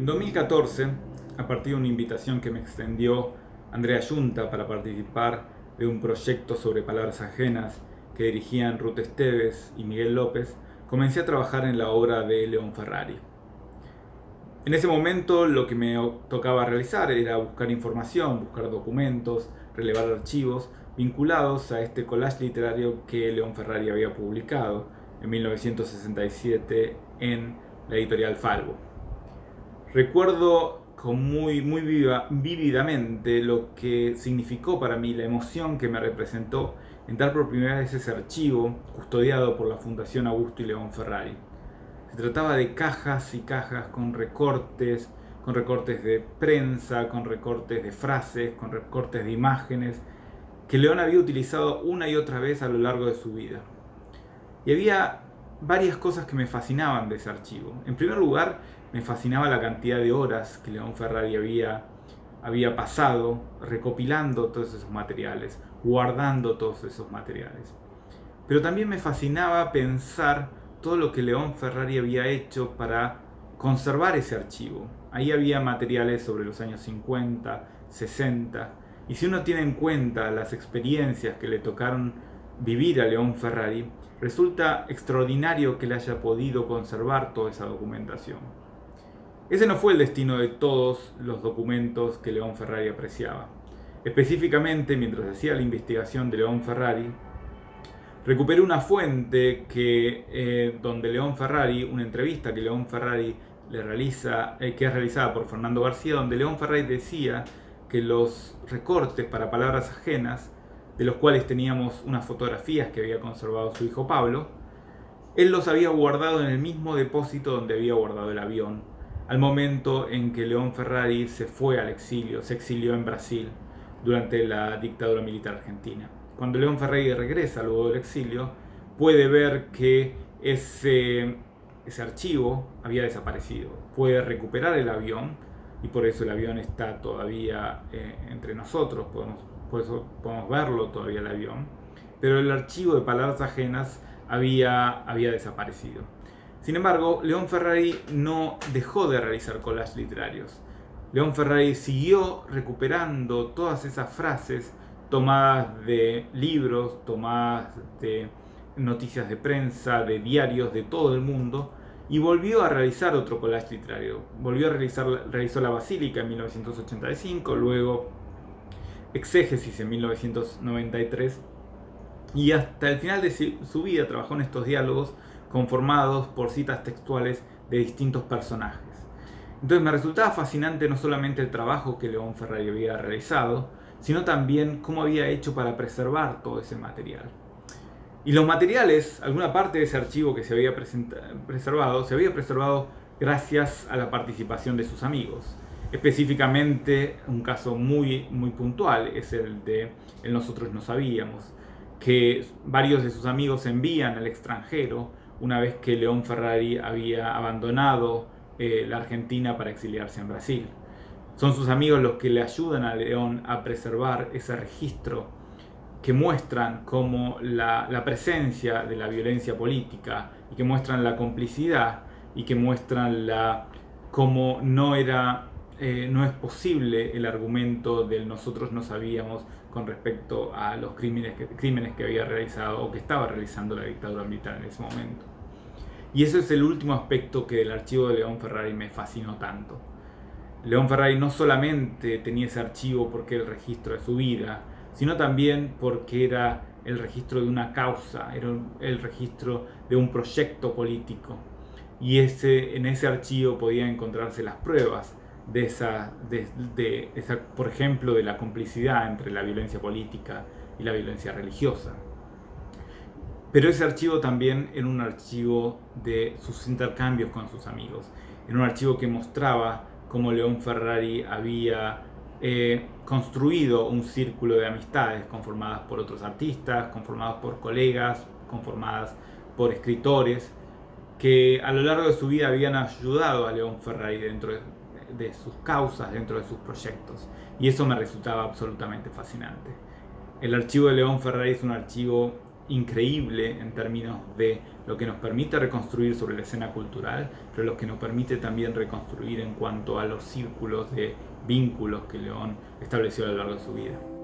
2014, a partir de una invitación que me extendió Andrea Yunta para participar de un proyecto sobre palabras ajenas que dirigían Ruth Esteves y Miguel López, comencé a trabajar en la obra de León Ferrari. En ese momento lo que me tocaba realizar era buscar información, buscar documentos, relevar archivos vinculados a este collage literario que León Ferrari había publicado en 1967 en la editorial Falbo. Recuerdo vívidamente lo que significó para mí, la emoción que me representó entrar por primera vez ese archivo custodiado por la Fundación Augusto y León Ferrari. Se trataba de cajas y cajas con recortes de prensa, con recortes de frases, con recortes de imágenes que León había utilizado una y otra vez a lo largo de su vida. Y había varias cosas que me fascinaban de ese archivo. En primer lugar, me fascinaba la cantidad de horas que León Ferrari había pasado recopilando todos esos materiales, guardando todos esos materiales. Pero también me fascinaba pensar todo lo que León Ferrari había hecho para conservar ese archivo. Ahí había materiales sobre los años 50, 60, y si uno tiene en cuenta las experiencias que le tocaron vivir a León Ferrari, resulta extraordinario que le haya podido conservar toda esa documentación. Ese no fue el destino de todos los documentos que León Ferrari apreciaba. Específicamente, mientras hacía la investigación de León Ferrari, recuperé una fuente donde León Ferrari, una entrevista que León Ferrari que es realizada por Fernando García, donde León Ferrari decía que los recortes para palabras ajenas, de los cuales teníamos unas fotografías que había conservado su hijo Pablo, él los había guardado en el mismo depósito donde había guardado el avión, al momento en que León Ferrari se fue al exilio, se exilió en Brasil durante la dictadura militar argentina. Cuando León Ferrari regresa luego del exilio, puede ver que ese archivo había desaparecido. Puede recuperar el avión y por eso el avión está todavía entre nosotros, por eso podemos verlo todavía el avión, pero el archivo de palabras ajenas había desaparecido. Sin embargo, León Ferrari no dejó de realizar collages literarios. León Ferrari siguió recuperando todas esas frases tomadas de libros, tomadas de noticias de prensa, de diarios de todo el mundo, y volvió a realizar otro collage literario. Realizó La Basílica en 1985, luego Exégesis en 1993, y hasta el final de su vida trabajó en estos diálogos conformados por citas textuales de distintos personajes. Entonces me resultaba fascinante no solamente el trabajo que León Ferrari había realizado, sino también cómo había hecho para preservar todo ese material. Y los materiales, alguna parte de ese archivo que se había preservado gracias a la participación de sus amigos. Específicamente, un caso muy puntual es el de El Nosotros No Sabíamos, que varios de sus amigos envían al extranjero una vez que León Ferrari había abandonado la Argentina para exiliarse en Brasil. Son sus amigos los que le ayudan a León a preservar ese registro que muestran como la presencia de la violencia política y que muestran la complicidad y que muestran cómo no es posible el argumento del nosotros no sabíamos con respecto a los crímenes que había realizado o que estaba realizando la dictadura militar en ese momento. Y ese es el último aspecto que del archivo de León Ferrari me fascinó tanto. León Ferrari no solamente tenía ese archivo porque era el registro de su vida, sino también porque era el registro de una causa, era el registro de un proyecto político. Y en ese archivo podían encontrarse las pruebas por ejemplo, de la complicidad entre la violencia política y la violencia religiosa. Pero ese archivo también era un archivo de sus intercambios con sus amigos. Era un archivo que mostraba cómo León Ferrari había construido un círculo de amistades conformadas por otros artistas, conformadas por colegas, conformadas por escritores, que a lo largo de su vida habían ayudado a León Ferrari dentro de sus causas, dentro de sus proyectos. Y eso me resultaba absolutamente fascinante. El archivo de León Ferrari es un archivo increíble en términos de lo que nos permite reconstruir sobre la escena cultural, pero lo que nos permite también reconstruir en cuanto a los círculos de vínculos que León estableció a lo largo de su vida.